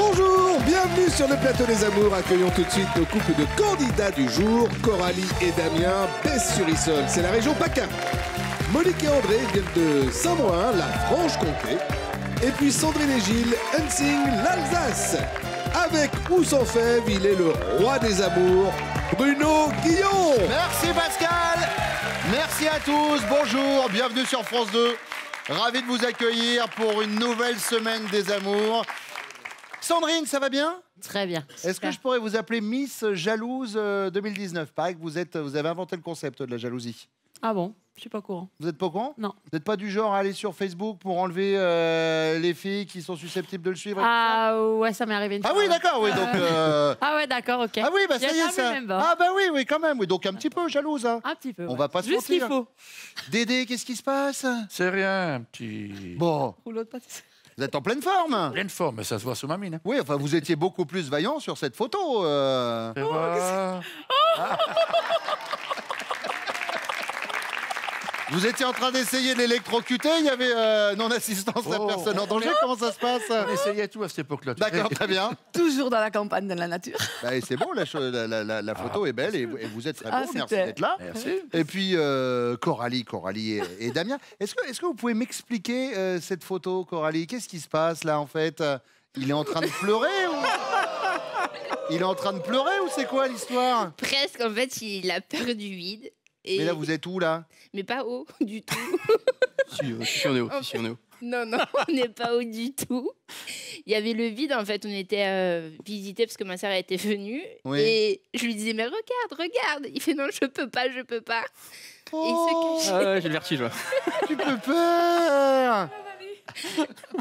Bonjour, bienvenue sur le plateau des amours. Accueillons tout de suite nos couples de candidats du jour. Coralie et Damien, Besse-sur-Issole, c'est la région PACA. Monique et André viennent de Saint-Moin, la Franche-Comté. Et puis Sandrine et Gilles, Hensing, l'Alsace. Avec ou sans fève, il est le roi des amours, Bruno Guillon. Merci Pascal. Merci à tous. Bonjour, bienvenue sur France 2. Ravi de vous accueillir pour une nouvelle semaine des amours. Sandrine, ça va bien? Très bien. Est-ce que je pourrais vous appeler Miss Jalouse 2019? Pareil que vous avez inventé le concept de la jalousie. Ah bon? Je suis pas au courant. Vous n'êtes pas au courant? Non. Vous n'êtes pas du genre à aller sur Facebook pour enlever les filles qui sont susceptibles de le suivre? Ah ouais, ça m'est arrivé une fois. Ah oui, d'accord, oui, donc... Ah ouais, d'accord, ok. Ah oui, bah ça y est, ça... Ah bah oui, oui, quand même, oui, donc un petit peu jalouse, hein. Un petit peu, On va pas se juste ce qu'il mentir. faut. Dédé, qu'est-ce qui se passe? C'est rien, un petit... Bon, Rouleau de pâtisserie. vous êtes en pleine forme? Pleine forme, mais ça se voit sur ma mine. Hein. Oui, enfin, vous étiez beaucoup plus vaillant sur cette photo. Tu vois. Vous étiez en train d'essayer de l'électrocuter, il y avait non-assistance à personne en danger. Comment ça se passe? On essayait tout à cette époque-là. D'accord, très bien. Toujours dans la campagne, dans la nature. Bah, et c'est bon, la photo est belle et vous êtes très Ah, beau. Merci super. d'être là. Merci. Et puis, Coralie et Damien, est-ce que vous pouvez m'expliquer cette photo, Coralie? Qu'est-ce qui se passe là, en fait? Il est en train de pleurer ou... Il est en train de pleurer ou c'est quoi l'histoire? Presque, en fait, il a peur du vide. Et... Mais là, vous êtes où, là? Mais pas haut du tout. Si on est haut, si on est haut. Non, non, on n'est pas haut du tout. Il y avait le vide, en fait, on était visiter parce que ma sœur était venue. Oui. Et je lui disais, mais regarde, regarde. Il fait, non, je peux pas, je peux pas. Et il se cachait. Ah ouais, j'ai le vertige, ouais. Tu peux peur.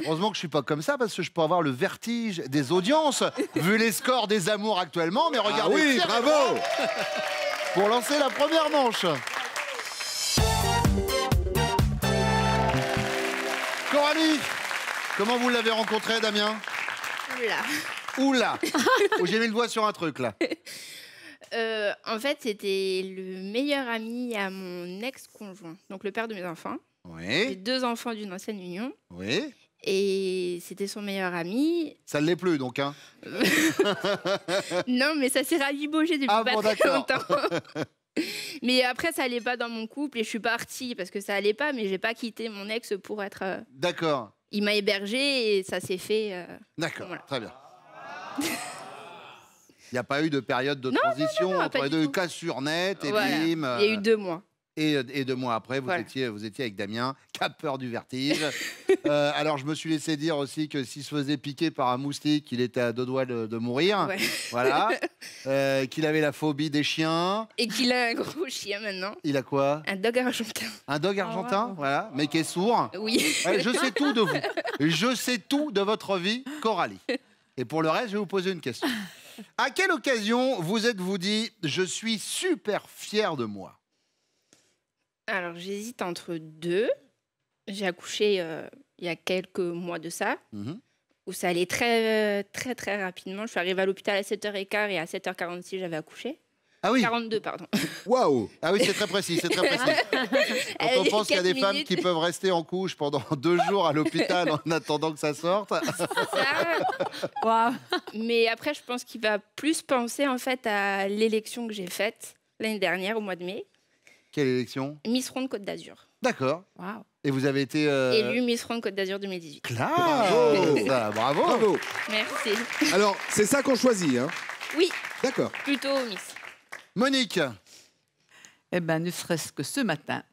Heureusement que je suis pas comme ça parce que je peux avoir le vertige des audiences vu les scores des amours actuellement. Mais Ah regardez, oui, tiens, bravo. pour lancer la première manche. Coralie, comment vous l'avez rencontré, Damien? Oula. Oula. Oh, j'ai mis le doigt sur un truc là. En fait, c'était le meilleur ami à mon ex-conjoint, donc le père de mes enfants. J'ai Oui, 2 enfants d'une ancienne union. oui. Et c'était son meilleur ami. Ça ne l'est plus donc, hein. Non, mais ça s'est ravibogé depuis Ah pas bon, très d'accord. longtemps. Mais après, ça allait pas dans mon couple et je suis partie parce que ça allait pas, mais j'ai pas quitté mon ex pour être... D'accord, Il m'a hébergée et ça s'est fait... d'accord, Voilà. très bien. Il n'y a pas eu de période de Non, transition non, pas entre les du deux, tout. cassure net et Voilà. bim. Il y a eu 2 mois. Et 2 mois après, vous, Voilà. étiez avec Damien, qui a peur du vertige. Alors, je me suis laissé dire aussi que s'il se faisait piquer par un moustique, il était à 2 doigts de mourir. Ouais. Voilà. Qu'il avait la phobie des chiens. Et qu'il a un gros chien maintenant. Il a quoi? Un dog argentin. Un dog argentin, wow. voilà, mais qui est sourd. Oui. Ouais, je sais tout de vous. Je sais tout de votre vie, Coralie. Et pour le reste, je vais vous poser une question. À quelle occasion vous êtes-vous dit « Je suis super fier de moi » Alors, j'hésite entre 2. J'ai accouché il y a quelques mois de ça, où ça allait très, très, très rapidement. Je suis arrivée à l'hôpital à 7h15 et à 7h46, j'avais accouché. Ah oui, 42, pardon. Waouh. ah oui, c'est très précis, c'est très précis. Quand on pense qu'il y a des 4 femmes minutes. qui peuvent rester en couche pendant 2 jours à l'hôpital en attendant que ça sorte. Ça, Waouh. mais après, je pense qu'il va plus penser en fait à l'élection que j'ai faite l'année dernière, au mois de mai. Quelle élection? Miss Ronde Côte d'Azur. D'accord. Waouh. Et vous avez été... Élue Miss Ronde Côte d'Azur 2018. Classe. Bravo. Ça, bravo. Bravo. Merci. Alors, c'est ça qu'on choisit, hein? Oui, D'accord. plutôt Miss. Monique, Eh bien, ne serait-ce que ce matin,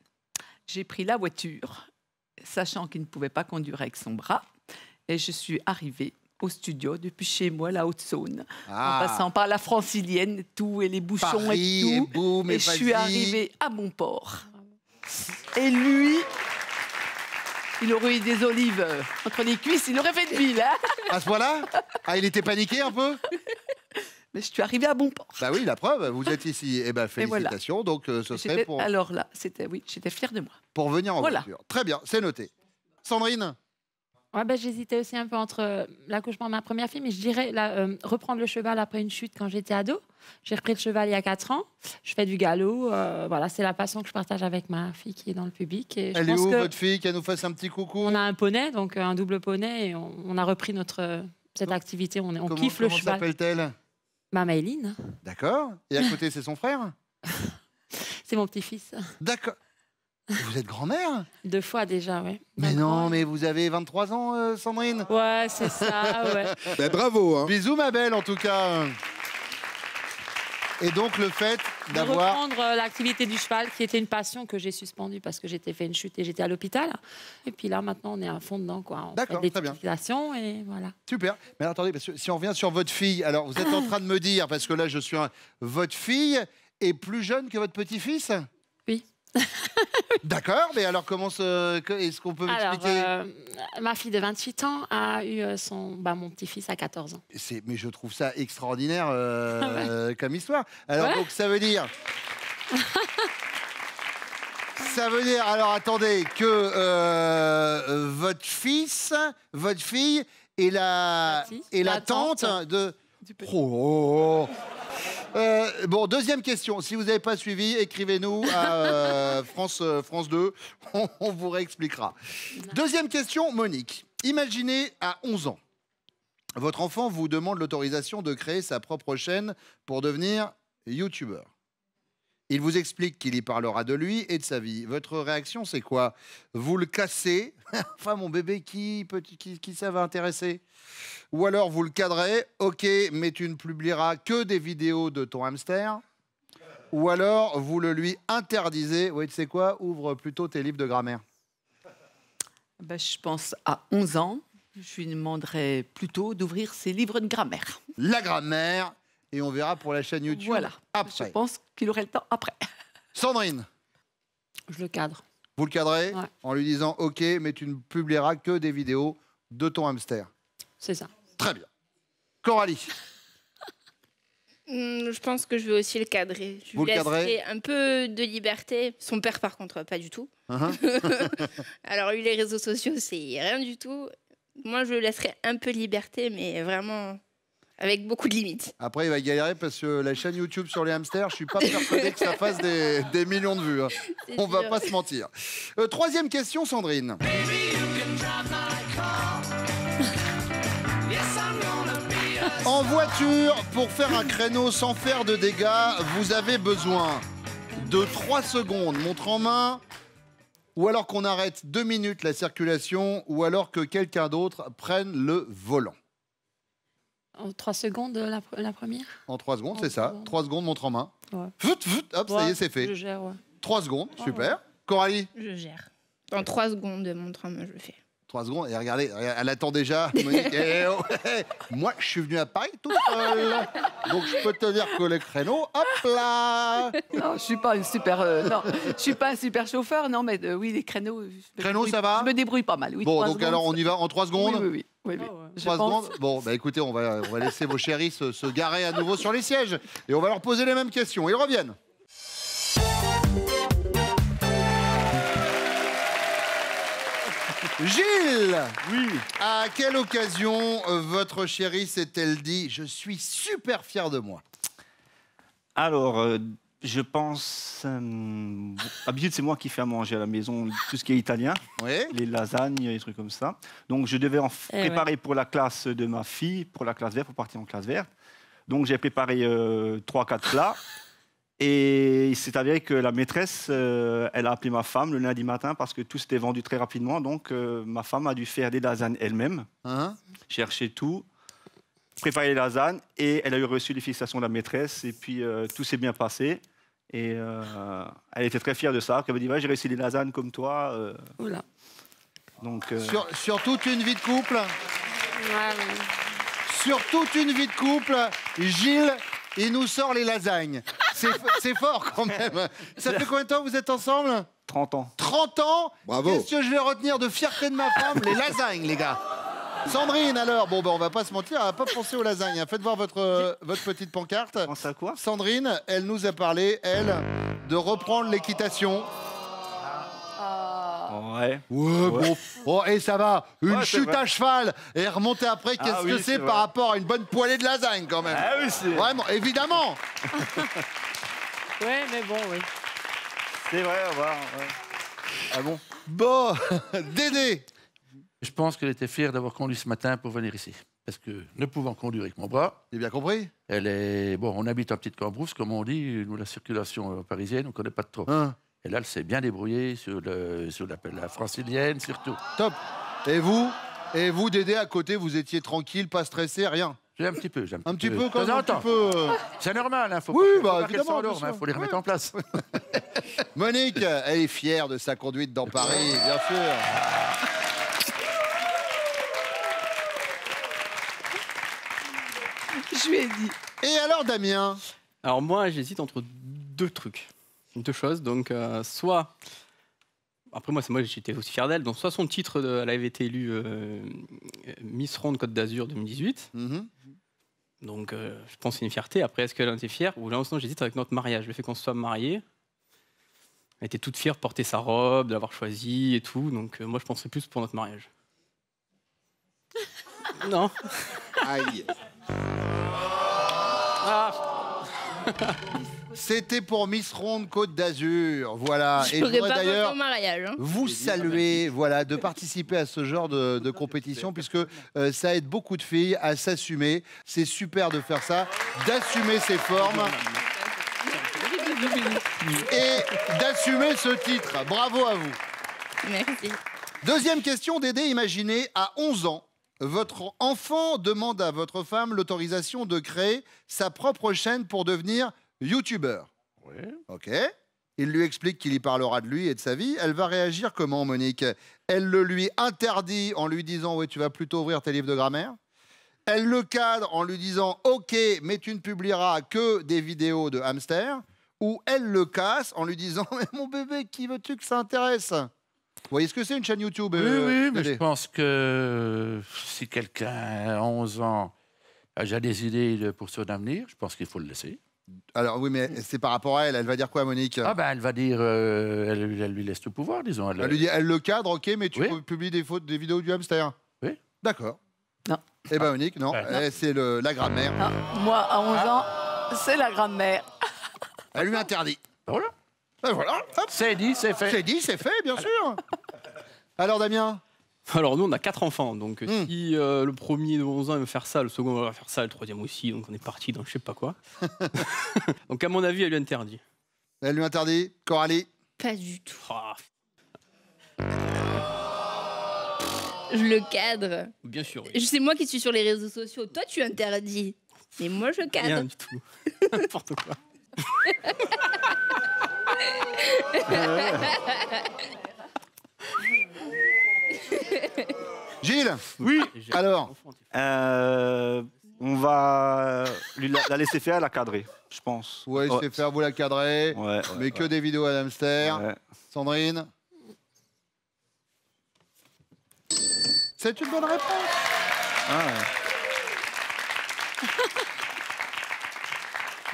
j'ai pris la voiture, sachant qu'il ne pouvait pas conduire avec son bras, et je suis arrivée au studio depuis chez moi, la Haute-Saône, en passant par la Francilienne, tout, et les bouchons Paris, et et tout. boum, Et je suis vas-y. arrivée à Montport. Et lui, il aurait eu des olives entre les cuisses, il aurait fait de mille, hein. À ce point-là? Ah, il était paniqué un peu? Mais je suis arrivée à Montport. Bah oui, la preuve, vous êtes ici. Eh ben, félicitations. Donc, ce serait J'étais- pour, Alors là, oui, j'étais fière de moi. pour venir en Voilà. voiture. Très bien, c'est noté. Sandrine? Ouais, ben, j'hésitais aussi un peu entre l'accouchement de ma première fille, mais je dirais reprendre le cheval après une chute quand j'étais ado. J'ai repris le cheval il y a 4 ans. Je fais du galop. Voilà, c'est la passion que je partage avec ma fille qui est dans le public. Et je Elle est pense où, que votre fille, qu'elle nous fasse un petit coucou? on a un poney, donc un double poney, et on a repris cette activité. On Comment- kiffe le Comment cheval. s'appelle-t-elle? Ma Maëline, D'accord. Et à côté, c'est son frère? c'est mon petit-fils. D'accord. Vous êtes grand-mère? 2 fois déjà, oui. Mais non, mais vous avez 23 ans, Sandrine? Ouais, c'est ça, ouais. Ben, bravo. Hein. Bisous, ma belle, en tout cas. Et donc, le fait De d'avoir... reprendre l'activité du cheval, qui était une passion que j'ai suspendue parce que j'étais fait une chute et j'étais à l'hôpital. Et puis là, maintenant, on est à fond dedans, quoi. On D'accord, fait des très bien. titulations et voilà. Super. Mais alors, attendez, parce que si on revient sur votre fille, alors vous êtes en train de me dire, parce que là, je suis votre fille est plus jeune que votre petit-fils? Oui. D'accord, mais alors comment est-ce qu'on peut m'expliquer? Alors, ma fille de 28 ans a eu mon petit-fils à 14 ans. Mais je trouve ça extraordinaire comme histoire. Alors, donc, ça veut dire... Ça veut dire, alors attendez, que votre fille est la tante de... Oh. Bon, deuxième question. Si vous n'avez pas suivi, écrivez-nous à France 2. On vous réexpliquera. Deuxième question, Monique. Imaginez à 11 ans, votre enfant vous demande l'autorisation de créer sa propre chaîne pour devenir youtubeur. Il vous explique qu'il y parlera de lui et de sa vie. Votre réaction, c'est quoi? Vous le cassez. Enfin, mon bébé, qui ça va intéresser? Ou alors, vous le cadrez. OK, mais tu ne publieras que des vidéos de ton hamster. Ou alors, vous le lui interdisez. Oui, tu sais quoi? Ouvre plutôt tes livres de grammaire. Ben, je pense à 11 ans, je lui demanderais plutôt d'ouvrir ses livres de grammaire. La grammaire. Et on verra pour la chaîne YouTube Voilà. après. Je pense qu'il aurait le temps après. Sandrine, Je le cadre. vous le cadrez Ouais. en lui disant « OK, mais tu ne publieras que des vidéos de ton hamster. C'est ça. » Très bien. Coralie, Je pense que je vais aussi le cadrer. Je Vous lui le cadrez? laisserai un peu de liberté. Son père, par contre, pas du tout. uh-huh. Alors, lui, les réseaux sociaux, c'est rien du tout. Moi, je lui laisserai un peu de liberté, mais vraiment avec beaucoup de limites. Après, il va galérer parce que la chaîne YouTube sur les hamsters, je suis pas persuadé que ça fasse des millions de vues. Hein. C'est On va sûr. pas se mentir. Troisième question, Sandrine. En voiture, pour faire un créneau sans faire de dégâts, vous avez besoin de 3 secondes, montre en main, ou alors qu'on arrête 2 minutes la circulation, ou alors que quelqu'un d'autre prenne le volant. En 3 secondes, la première. En 3 secondes, En c'est ça. 3 secondes. 3 secondes, montre en main. Ouais. Hop, ça y est, c'est fait. Je gère, ouais. 3 secondes, super. Coralie, Je gère. Dans 3 secondes, montre en main, je le fais. 3 secondes. Et regardez, elle attend déjà. Monique, moi, je suis venu à Paris tout seul. Donc, je peux te dire que le créneau, hop là. Non, je suis pas une super. Non, je suis pas un super chauffeur. Non, mais oui, les créneaux. Créneaux, ça va? Je me débrouille pas mal. Oui, Bon, 3 donc secondes, alors, on y va en 3 secondes. Oui. Ah ouais. Je 3 pense. secondes. Bon, bah écoutez, on va laisser vos chéris se garer à nouveau sur les sièges. Et on va leur poser les mêmes questions. Ils reviennent. Gilles, Oui. à quelle occasion votre chérie s'est-elle dit « Je suis super fier de moi » Alors, je pense... D'habitude, c'est moi qui fais à manger à la maison, tout ce qui est italien, Oui. les lasagnes, les trucs comme ça. Donc, je devais en préparer pour la classe de ma fille, pour la classe verte, pour partir en classe verte. Donc, j'ai préparé 3-4 plats. Et il s'est avéré que la maîtresse, elle a appelé ma femme le lundi matin parce que tout s'était vendu très rapidement. Donc, ma femme a dû faire des lasagnes elle-même, Hein? chercher tout, préparer les lasagnes. Et elle a eu reçu les félicitations de la maîtresse. Et puis, tout s'est bien passé. Et elle était très fière de ça. Elle m'a dit, ouais, j'ai réussi les lasagnes comme toi. Oula. Donc, Sur toute une vie de couple, Ouais, sur toute une vie de couple, Gilles, il nous sort les lasagnes. C'est fort quand même. Ça fait combien de temps que vous êtes ensemble? 30 ans. 30 ans. Bravo. Qu'est-ce que je vais retenir de fierté de ma femme? Les lasagnes, les gars. Sandrine, alors, bon, ben, on va pas se mentir, elle va pas penser aux lasagnes. Faites voir votre petite pancarte. Pense à quoi? Sandrine, elle nous a parlé, elle, de reprendre l'équitation. Ouais. Ouais, bon. Oh, et ça va. Une Ouais, c'est chute vrai. à cheval et remonter après, qu'est-ce Ah que oui, c'est c'est par vrai. rapport à une bonne poêlée de lasagne, quand même? Ah oui, c'est Vraiment, évidemment. ouais, mais bon, oui. vrai. Ouais. Ah bon? Bon, Dédé, Je pense qu'elle était fière d'avoir conduit ce matin pour venir ici. Parce que, ne pouvant conduire avec mon bras, J'ai bien compris. elle est... Bon, on habite en petite Cambrousse, comme on dit. Nous, la circulation parisienne, on ne connaît pas trop. Hein. Et là, elle s'est bien débrouillée sur la francilienne, surtout. Top. Et vous, Dédé, à côté, vous étiez tranquille, pas stressé, rien. J'ai un petit peu. Un petit peu, quand De même, temps un en temps. petit peu. C'est normal, hein. Faut Oui, pas, bah, faut pas qu'elle évidemment, s'endorme, bien hein. sûr. Faut les remettre en place. Monique, elle est fière de sa conduite dans Paris, bien sûr. Je lui ai dit. Et alors, Damien? Alors moi, j'hésite entre deux trucs, deux choses. Donc, soit... Après, moi j'étais aussi fier d'elle. Donc, soit son titre, elle avait été élue Miss Ronde Côte d'Azur 2018. Donc, je pense que c'est une fierté. Après, est-ce qu'elle en était fière? Ou là, sinon, j'hésite avec notre mariage. Le fait qu'on se soit mariés. Elle était toute fière de porter sa robe, de l'avoir choisie et tout. Donc, moi, je penserais plus pour notre mariage. Non. Aïe. C'était pour Miss Ronde Côte d'Azur, voilà. Et je J'aurais voudrais pas pensé d'ailleurs au mariage. Hein. vous saluer, voilà, de participer à ce genre de compétition, puisque ça aide beaucoup de filles à s'assumer. C'est super de faire ça, d'assumer ses formes et d'assumer ce titre. Bravo à vous. Merci. Deuxième question, Dédé. Imaginez, à 11 ans, votre enfant demande à votre femme l'autorisation de créer sa propre chaîne pour devenir youtubeur. Ouais. Ok. Il lui explique qu'il y parlera de lui et de sa vie. Elle va réagir comment, Monique? Elle le lui interdit en lui disant « Oui, tu vas plutôt ouvrir tes livres de grammaire ». Elle le cadre en lui disant « Ok, mais tu ne publieras que des vidéos de hamster ». Ou elle le casse en lui disant « Mais mon bébé, qui veux-tu que ça intéresse ?» Vous voyez ce que c'est une chaîne YouTube? Oui, mais Dédé je pense que si quelqu'un à 11 ans a déjà des idées pour son avenir, je pense qu'il faut le laisser. Alors oui, mais c'est par rapport à elle. Elle va dire quoi, Monique? Ah ben, elle va dire, elle lui laisse tout pouvoir, disons. Elle lui dit, elle le cadre, ok, mais tu Oui. publies des vidéos du hamster. Oui. D'accord. Non. Eh ben Monique, non, Ouais. c'est la grammaire. Ah, moi, à 11 ans, c'est la grammaire. Elle lui interdit. Voilà. Ben voilà, hop, C'est dit, c'est fait. c'est dit, c'est fait, bien sûr. Alors Damien? Alors nous on a 4 enfants, donc si le premier de 11 ans il veut faire ça, le second va faire ça, le troisième aussi, donc on est parti dans je sais pas quoi. Donc à mon avis elle lui interdit. Elle lui interdit. Coralie? Pas du tout. Ah, Je le cadre. bien sûr, oui. C'est moi qui suis sur les réseaux sociaux. Toi, tu interdis. Mais moi, je Rien cadre. du tout. N'importe quoi. Gilles? Oui. Alors? On va la laisser faire, la cadrer, je pense. Ouais, c'est faire, vous la cadrer. Ouais, Mais que des vidéos à hamster. ouais. Sandrine? C'est une bonne réponse. Ah,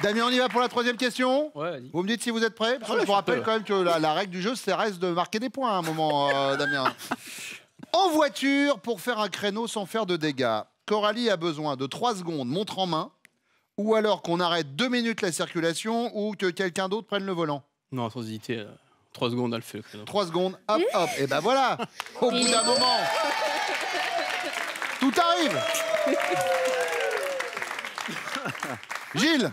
Damien, on y va pour la troisième question? Ouais, vas-y. Vous me dites si vous êtes prêts? Parce que je vous rappelle quand même que la règle du jeu, ça reste de marquer des points à un moment, Damien. En voiture, pour faire un créneau sans faire de dégâts, Coralie a besoin de 3 secondes montre en main, ou alors qu'on arrête 2 minutes la circulation, ou que quelqu'un d'autre prenne le volant. Non, sans hésiter, 3 secondes elle le fait le créneau. 3 secondes, hop, hop, et ben voilà. Au bout d'un moment, tout arrive. Gilles?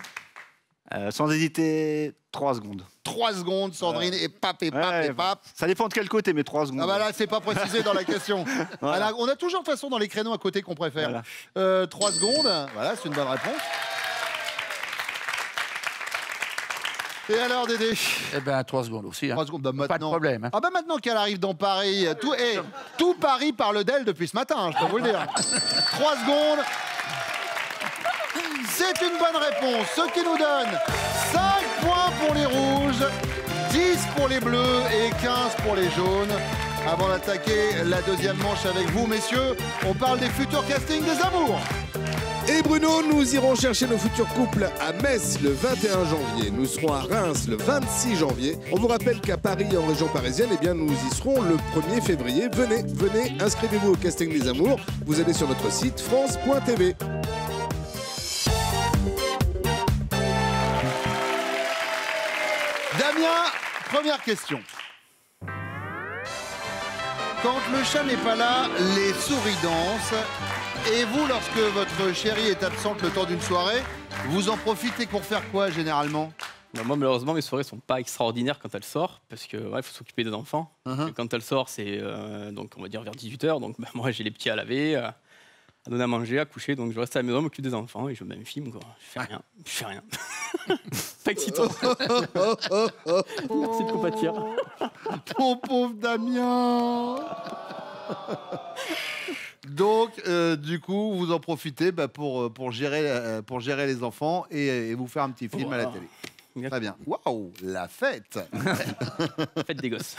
sans hésiter, 3 secondes. 3 secondes, Sandrine, et pap, et pap, Ouais, et pap. Ça dépend de quel côté, mais 3 secondes. Ah bah là, c'est pas précisé dans la question. Voilà. Alors, on a toujours de toute façon dans les créneaux à côté qu'on préfère. Voilà. 3 secondes, voilà, c'est une bonne réponse. Et alors, Dédé? Eh ben, 3 secondes aussi. Hein. 3 secondes, bah Pas de maintenant. problème. Hein. Ah bah maintenant qu'elle arrive dans Paris, tout Paris parle d'elle depuis ce matin, je peux vous le dire. 3 secondes. C'est une bonne réponse, ce qui nous donne 5 points pour les rouges, 10 pour les bleus et 15 pour les jaunes. Avant d'attaquer la deuxième manche avec vous, messieurs, on parle des futurs castings des amours. Et Bruno, nous irons chercher nos futurs couples à Metz le 21 janvier. Nous serons à Reims le 26 janvier. On vous rappelle qu'à Paris et en région parisienne, eh bien, nous y serons le 1er février. Venez, inscrivez-vous au casting des amours. Vous allez sur notre site france.tv. Damien, première question. Quand le chat n'est pas là, les souris dansent. Et vous, lorsque votre chérie est absente le temps d'une soirée, vous en profitez pour faire quoi généralement? Bah, moi, malheureusement, mes soirées sont pas extraordinaires quand elle sort, parce que ouais, faut s'occuper des enfants. Et quand elle sort, c'est donc on va dire vers 18h. Donc bah, moi, j'ai les petits à laver, à donner à manger, à coucher. Donc je reste à la maison, m'occupe des enfants et je mets un film. Quoi. Je fais rien. Pas excitant. Merci de compatir. Mon pauvre Damien. Donc, du coup, vous en profitez pour gérer les enfants et vous faire un petit film à la télé. Très bien. Waouh, la fête. Fête des gosses.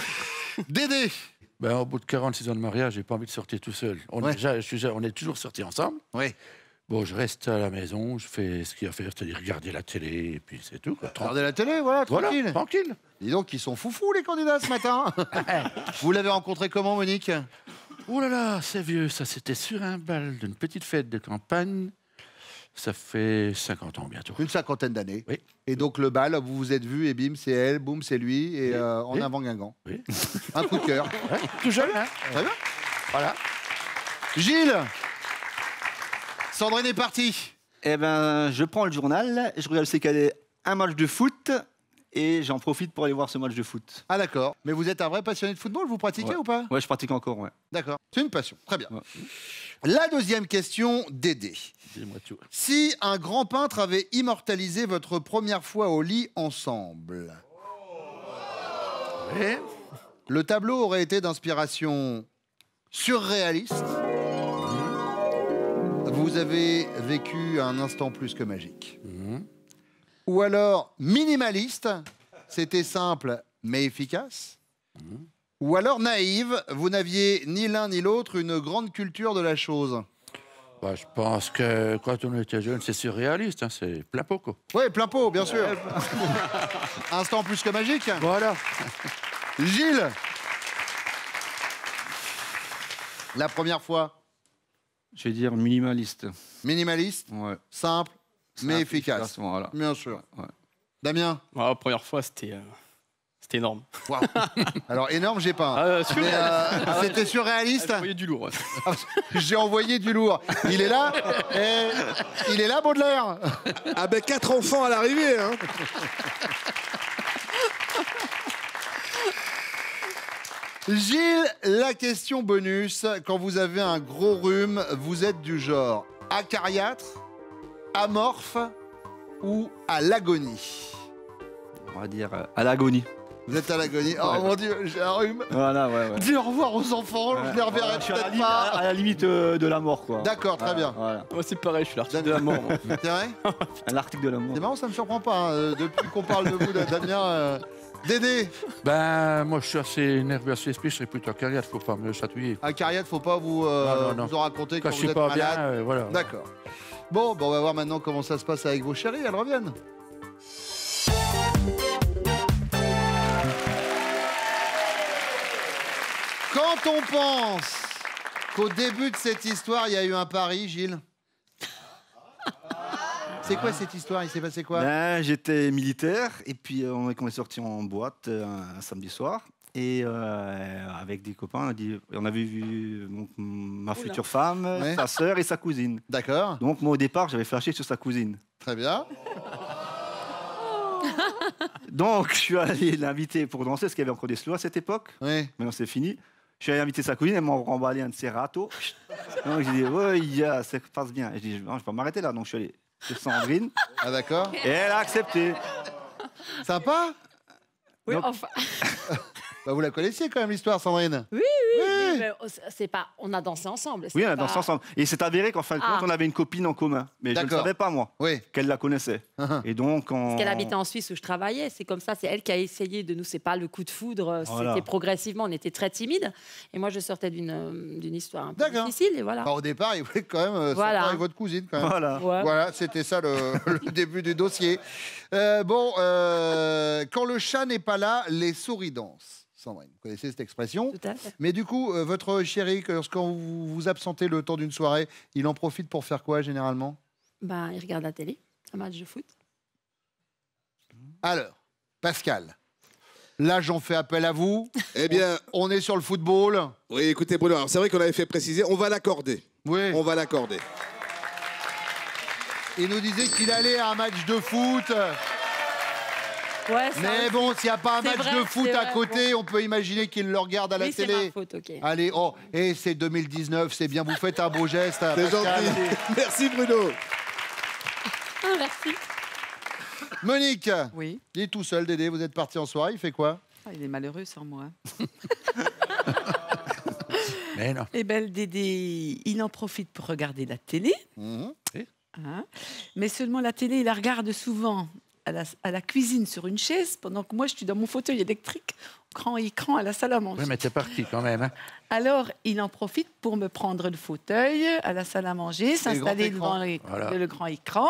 Dédé. Ben, au bout de 46 ans de mariage, j'ai pas envie de sortir tout seul. On est toujours sortis ensemble. Oui. Bon, je reste à la maison, je fais ce qu'il y a à faire, c'est-à-dire regarder la télé, et puis c'est tout. Regardez la télé, voilà, tranquille. Voilà, tranquille. Dis donc, ils sont foufous, les candidats, ce matin. Vous l'avez rencontré comment, Monique? Oh là là, c'est vieux, ça c'était sur un bal d'une petite fête de campagne. Ça fait 50 ans bientôt. Une cinquantaine d'années. Oui. Et donc le bal, vous vous êtes vus et bim, c'est elle, boum, c'est lui, et en avant Guingamp. Oui. Un coup de cœur. Ouais, tout jeune, hein. Très bien. Voilà. Gilles. Sandrine est partie. Eh ben, je prends le journal, je regarde c'est qu'il y a un match de foot et j'en profite pour aller voir ce match de foot. Ah d'accord. Mais vous êtes un vrai passionné de football, vous pratiquez ou pas? Ouais, je pratique encore, ouais. D'accord. C'est une passion. Très bien. Ouais. La deuxième question, Dédé. Dis-moi tout. Si un grand peintre avait immortalisé votre première fois au lit ensemble, Oui. le tableau aurait été d'inspiration surréaliste. Vous avez vécu un instant plus que magique. Ou alors minimaliste, c'était simple mais efficace. Ou alors naïve, vous n'aviez ni l'un ni l'autre une grande culture de la chose. Bah, je pense que quand on était jeune, c'est surréaliste, hein, c'est plein pot, quoi. Oui, plein pot, bien sûr. Instant plus que magique. Voilà. Gilles, la première fois, Je vais dire minimaliste. minimaliste, Ouais. simple, mais Simple, efficace. Voilà. Bien sûr. Ouais. Damien, Ouais, la première fois, c'était énorme. waouh. Alors énorme, j'ai pas. Mais, c'était surréaliste. J'ai envoyé du lourd. Ouais. J'ai envoyé du lourd. Il est là. Il est là, Baudelaire. Ah ben 4 enfants à l'arrivée, hein. Gilles, la question bonus. Quand vous avez un gros rhume, vous êtes du genre acariâtre, amorphe ou à l'agonie? On va dire à l'agonie. Vous êtes à l'agonie. Oh Ouais. mon Dieu, j'ai un rhume. Voilà, ouais. Dis au revoir aux enfants, je les reverrai Je suis à la peut-être limite, pas. à la limite de la mort, quoi. D'accord, très bien. Voilà. Moi, c'est pareil, je suis l'artiste de la mort. moi. C'est vrai? À l'article de la mort. C'est marrant, ça me surprend pas. Hein. Depuis qu'on parle de vous, Damien. Dédé, Ben, moi, je suis assez nerveux à ce esprit, je serais plutôt carrière, faut pas me chatouiller. acariâtre, faut pas vous, non. vous en raconter Quand quand je vous suis êtes pas malade. bien, voilà. D'accord. Bon, on va voir maintenant comment ça se passe avec vos chéris. Elles reviennent. Quand on pense qu'au début de cette histoire, il y a eu un pari, Gilles. C'est quoi cette histoire? Il s'est passé quoi? Ben, j'étais militaire et puis on est sorti en boîte un samedi soir. Et avec des copains, on avait vu donc, ma future femme, Ouais. sa sœur et sa cousine. D'accord, Donc moi au départ, j'avais flashé sur sa cousine. très bien. Donc je suis allé l'inviter pour danser, parce qu'il y avait encore des slows à cette époque. Oui. Maintenant c'est fini. Je suis allé inviter sa cousine, elle m'a remballé un de ses râteaux. Donc j'ai dit, ouais, ça passe bien. Et je dis, non, je vais pas m'arrêter là. Donc je suis allé chez Sandrine Ah d'accord. et elle a accepté. Sympa. Oui, Donc- enfin, Bah, vous la connaissiez quand même l'histoire, Sandrine. oui, mais c'est pas. On a dansé ensemble. Oui, on a c'est dansé pas- ensemble. Et c'est avéré qu'en fin de compte, Ah. on avait une copine en commun. Mais je ne D'accord. savais pas, moi, Oui. qu'elle la connaissait. Et donc, Parce qu'elle habitait en Suisse où je travaillais, c'est comme ça, c'est elle qui a essayé de nous, c'est pas le coup de foudre, Voilà. c'était progressivement, on était très timides. Et moi, je sortais d'une histoire un peu D'accord. difficile, et voilà. Enfin, au départ, il voulait quand même sortir Voilà. avec votre cousine. Quand même. Voilà. Ouais. Voilà, c'était ça le début du dossier. Quand le chat n'est pas là, les souris dansent. Sandrine, vous connaissez cette expression. Tout à fait. Mais du coup, votre chéri, lorsqu'on vous vous absentez le temps d'une soirée, il en profite pour faire quoi généralement? Ben, il regarde la télé, un match de foot. Alors, Pascal, Là, j'en fais appel à vous. Eh bien, on est sur le football. oui, écoutez, Bruno, alors c'est vrai qu'on avait fait préciser, on va l'accorder. Oui. On va l'accorder. Il nous disait qu'il allait à un match de foot. Ouais, ça Mais aussi. bon, s'il n'y a pas un C'est match vrai, de foot c'est à vrai, côté, on peut imaginer qu'il le regarde à la Oui, c'est télé. ma faute, ok. Allez, oh, et c'est 2019, c'est bien, vous faites un beau geste. C'est Pascal. gentil. Merci, Bruno. Ah, merci. Monique, Oui. il est tout seul, Dédé, vous êtes parti en soirée, il fait quoi? Ah, il est malheureux sans moi. Mais non. Eh bien, le Dédé, il en profite pour regarder la télé. Mhm. Hein. Mais seulement la télé, il la regarde souvent à la cuisine sur une chaise, pendant que moi, je suis dans mon fauteuil électrique, grand écran à la salle à manger. Oui, mais t'es parti quand même. Hein. Alors, il en profite pour me prendre le fauteuil à la salle à manger, s'installer grand devant Voilà. le grand écran,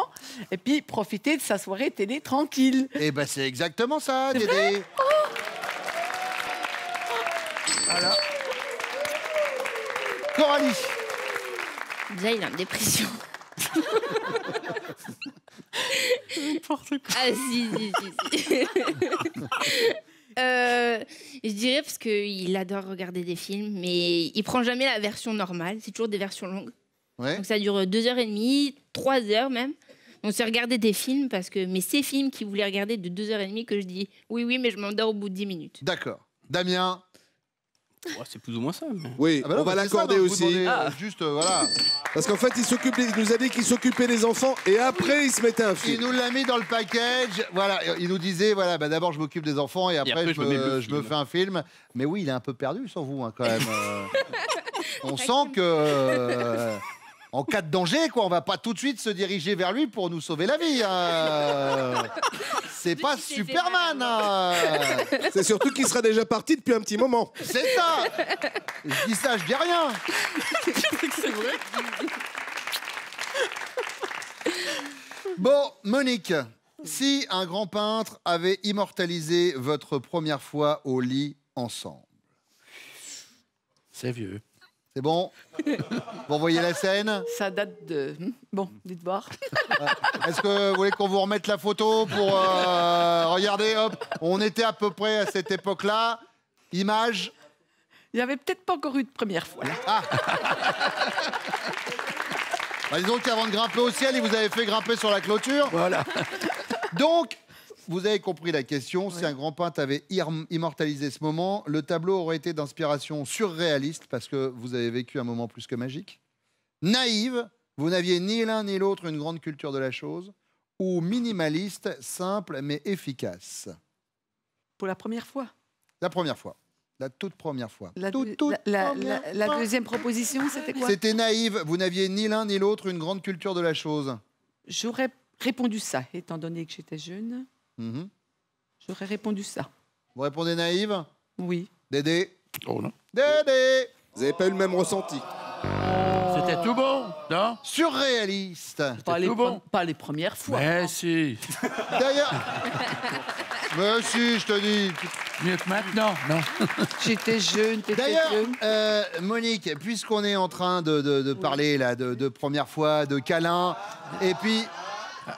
et puis profiter de sa soirée télé tranquille. Eh ben, c'est exactement ça, Dédé. Voilà. Coralie. Déjà, il est en dépression. N'importe quoi. Ah, si. Je dirais parce qu'il adore regarder des films, mais il prend jamais la version normale. C'est toujours des versions longues. Ouais. Donc ça dure 2h30, 3h même. Donc c'est regarder des films parce que... Mais ces films qu'il voulait regarder de 2h30 que je dis oui, mais je m'endors au bout de 10 minutes. D'accord. Damien. Ouais, c'est plus ou moins ça. Mais... Oui, Ah bah non, on va mais c'est ça, l'accorder non, vous aussi. demandez, juste, voilà. Parce qu'en fait, il nous a dit qu'il s'occupait des enfants et après, il se mettait un Il film. nous l'a mis dans le package. Voilà, il nous disait, voilà, bah d'abord je m'occupe des enfants et après, je me mets le je me film. fais un film. Mais oui, il est un peu perdu sans vous, hein, quand même. On sent que, en cas de danger, quoi, on va pas tout de suite se diriger vers lui pour nous sauver la vie. Hein. C'est pas c'était Superman. Hein. C'est surtout qu'il sera déjà parti depuis un petit moment. C'est ça. Je dis ça, je dis rien. C'est vrai. Bon, Monique, si un grand peintre avait immortalisé votre première fois au lit ensemble, C'est vieux. c'est bon? Vous voyez la scène? Ça date de... Bon, dites voir. Est-ce que vous voulez qu'on vous remette la photo pour regarder, hop, on était à peu près à cette époque-là. Image. Il n'y avait peut-être pas encore eu de première fois. Là. Bah, disons qu'avant de grimper au ciel, il vous avait fait grimper sur la clôture. Voilà. Donc, vous avez compris la question. Si un grand peintre avait immortalisé ce moment, le tableau aurait été d'inspiration surréaliste, parce que vous avez vécu un moment plus que magique. Naïve, vous n'aviez ni l'un ni l'autre une grande culture de la chose. Ou minimaliste, simple mais efficace. Pour la première fois. La première fois. La toute première fois. La, Toute la première fois. deuxième proposition, c'était quoi? C'était naïve, vous n'aviez ni l'un ni l'autre une grande culture de la chose. J'aurais répondu ça, étant donné que j'étais jeune. Mhm. J'aurais répondu ça. Vous répondez naïve? Oui. Dédé? Oh non. Dédé! Vous n'avez pas eu le même ressenti. C'était tout bon, non? Surréaliste. Pas les, tout bon. pas les premières fois. Mais si. D'ailleurs... Mais si, je te dis. Mieux que maintenant, non? J'étais jeune, t'étais D'ailleurs, jeune. Monique, puisqu'on est en train de parler là, de première fois, de câlin, et puis...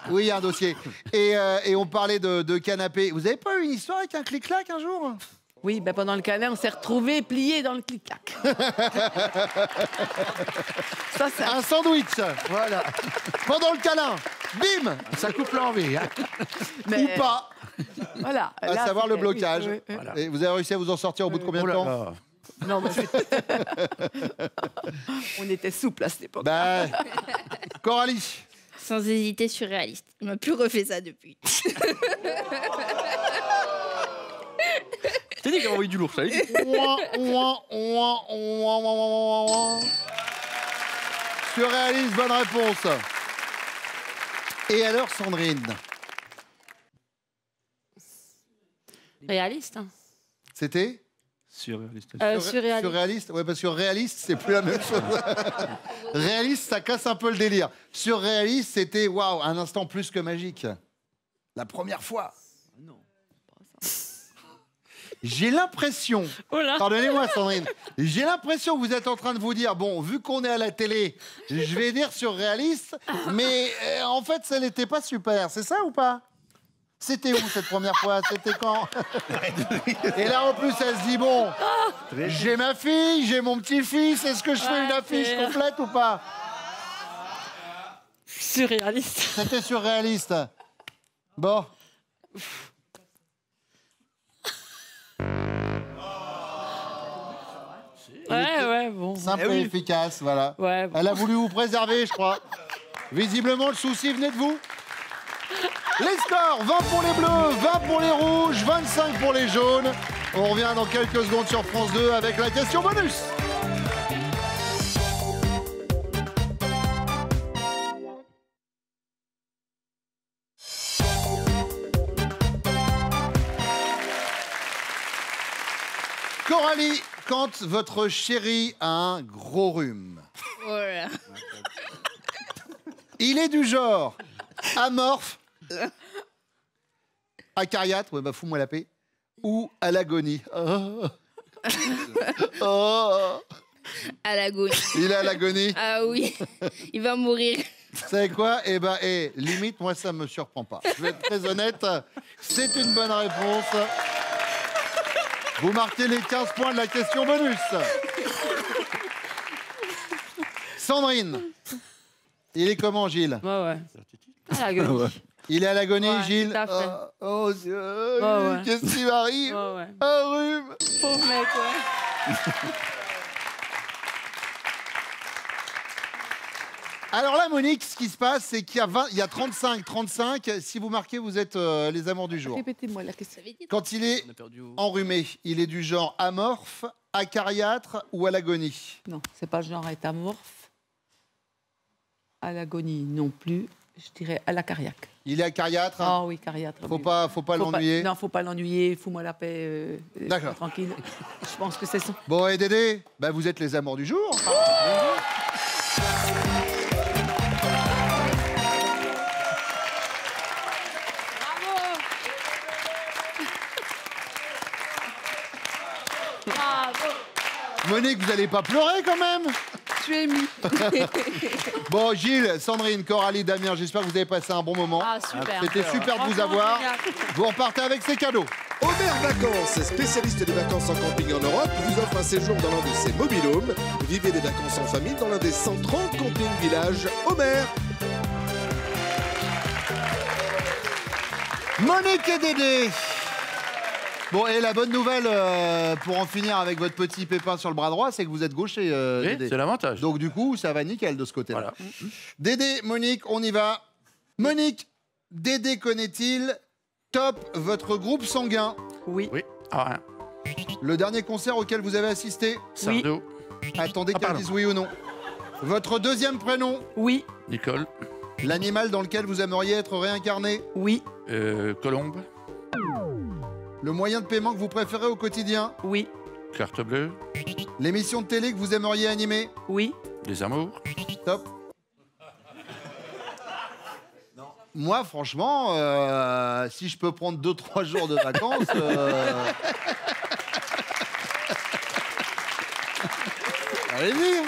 Oui, il y a un dossier. Et on parlait de canapé. Vous avez pas eu une histoire avec un clic-clac un jour? Oui, ben pendant le câlin, on s'est retrouvés pliés dans le clic-clac. ça, Un sandwich, voilà. Pendant le câlin, bim. Ça coupe l'envie. Hein? mais, Ou pas, Voilà. à là, savoir le c'était- blocage. oui, oui, Voilà. Et vous avez réussi à vous en sortir au bout de combien de Oh là temps? là. oui. Non, mais on était souple à cette époque. Bah, Coralie. Sans hésiter, surréaliste. Il m'a plus refait ça depuis. T'as dit qu'il a envoyé du lourd, ça. Surréaliste, bonne réponse. Et alors, Sandrine, Réaliste. Hein. c'était Surréaliste. Surréaliste. surréaliste? Ouais, parce que réaliste, c'est plus la même chose. Réaliste, ça casse un peu le délire. Surréaliste, c'était waouh, un instant plus que magique. La première fois. Non. J'ai l'impression, Oh là. pardonnez-moi Sandrine, j'ai l'impression que vous êtes en train de vous dire, bon, vu qu'on est à la télé, je vais dire surréaliste, mais en fait, ça n'était pas super, c'est ça ou pas? C'était où cette première fois? C'était quand? Et là, en plus, elle se dit, bon, j'ai ma fille, j'ai mon petit-fils, est-ce que je fais une affiche complète ou pas? Surréaliste. C'était surréaliste. Bon. Ouais, bon. Simple et efficace, voilà. Ouais, bon. Elle a voulu vous préserver, je crois. Visiblement, le souci venait de vous. Les scores, 20 pour les bleus, 20 pour les rouges, 25 pour les jaunes. On revient dans quelques secondes sur France 2 avec la question bonus. Coralie, quand votre chéri a un gros rhume, Voilà. il est du genre amorphe, acariâtre, ouais, bah fous-moi la paix, ou à l'agonie. Oh. Oh. À l'agonie. Il est à l'agonie. Ah oui, il va mourir. Vous savez quoi? Eh ben, limite, moi, ça me surprend pas. Je vais être très honnête, c'est une bonne réponse. Vous marquez les 15 points de la question bonus. Sandrine, il est comment, Gilles? Ouais. À l'agonie. Il est à l'agonie, Ouais, Gilles? tout à fait. Oh Dieu, Ouais. qu'est-ce qui m'arrive? Ouais. Un rhume. Pauvre mec, ouais. Alors là, Monique, ce qui se passe, c'est qu'il y a 35. Si vous marquez, vous êtes les amours du jour. Répétez-moi la question. Quand il est On a perdu où? enrhumé, il est du genre amorphe, acariâtre ou à l'agonie? Non, c'est pas le genre étamorphe. À l'agonie non plus. Je dirais à la cardiaque. Il est acariâtre. Ah oui, cardiaque. Faut pas l'ennuyer. Non, faut pas l'ennuyer. Fous-moi la paix. D'accord. Tranquille. Je pense que c'est ça. Bon, et Dédé, bah, vous êtes les amours du jour. Monique, vous n'allez pas pleurer quand même? Je suis émue. Bon, Gilles, Sandrine, Coralie, Damien, j'espère que vous avez passé un bon moment. Ah, super. C'était super de vous Franchement, avoir. génial. Vous repartez avec ces cadeaux. Omer Vacances, spécialiste des vacances en camping en Europe, vous offre un séjour dans l'un de ses mobil-homes. Vivez des vacances en famille dans l'un des 130 camping-villages Omer. Monique et Dédé. Bon, et la bonne nouvelle, pour en finir avec votre petit pépin sur le bras droit, c'est que vous êtes gaucher, Oui, Dédé. c'est l'avantage. Donc du coup, ça va nickel de ce côté-là. Voilà. Dédé, Monique, on y va. Monique, Dédé connaît-il top votre groupe sanguin? Oui. Oui. Ah, Le dernier concert auquel vous avez assisté? Sardou, Attendez qu'elle pardon. dise oui ou non. Votre deuxième prénom? Oui. Nicole, L'animal dans lequel vous aimeriez être réincarné? Oui. Colombe, Le moyen de paiement que vous préférez au quotidien? Oui. carte bleue, L'émission de télé que vous aimeriez animer? Oui. les amours. Top. Moi, franchement, si je peux prendre 2-3 jours de vacances... Allez-y.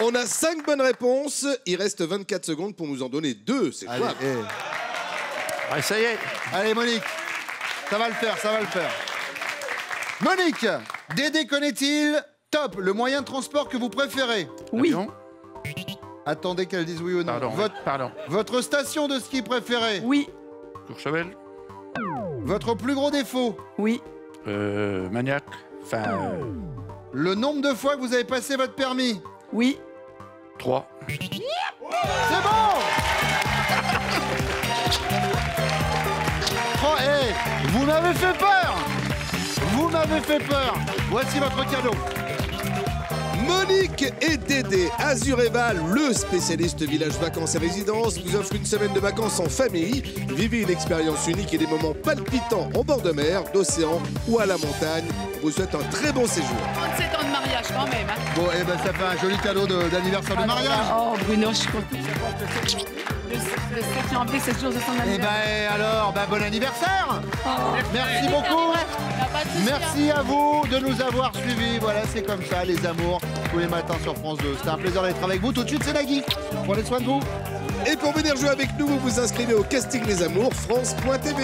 On a 5 bonnes réponses. Il reste 24 secondes pour nous en donner 2. C'est Allez, quoi? Ah, ça y est. allez, Monique. Ça va le faire, ça va le faire. Monique, Dédé connaît-il top le moyen de transport que vous préférez? Oui. Avion. Attendez qu'elle dise oui ou non. Pardon. Pardon. Votre station de ski préférée? Oui. Courchevel, Votre plus gros défaut? Oui. maniaque. Enfin, Le nombre de fois que vous avez passé votre permis? Oui. 3. C'est bon. Oh, hey, vous m'avez fait peur. Vous m'avez fait peur. Voici votre cadeau. Monique et Dédé, Azuréval, le spécialiste village vacances et résidences, vous offre une semaine de vacances en famille. Vivez une expérience unique et des moments palpitants en bord de mer, d'océan ou à la montagne. On vous souhaite un très bon séjour. 37 ans de mariage quand même. Hein. Bon, eh ben, ça fait un joli cadeau d'anniversaire de mariage. Oh Bruno, je suis contente. Le 7 janvier, c'est le jour de son Eh anniversaire. ben alors, bon anniversaire. Oh. Merci beaucoup. Merci à vous de nous avoir suivis. Voilà, c'est comme ça, les amours, tous les matins sur France 2. C'était un plaisir d'être avec vous. Tout de suite, c'est Nagui. Prenez soin de vous. Et pour venir jouer avec nous, vous vous inscrivez au casting Les Amours, France.tv.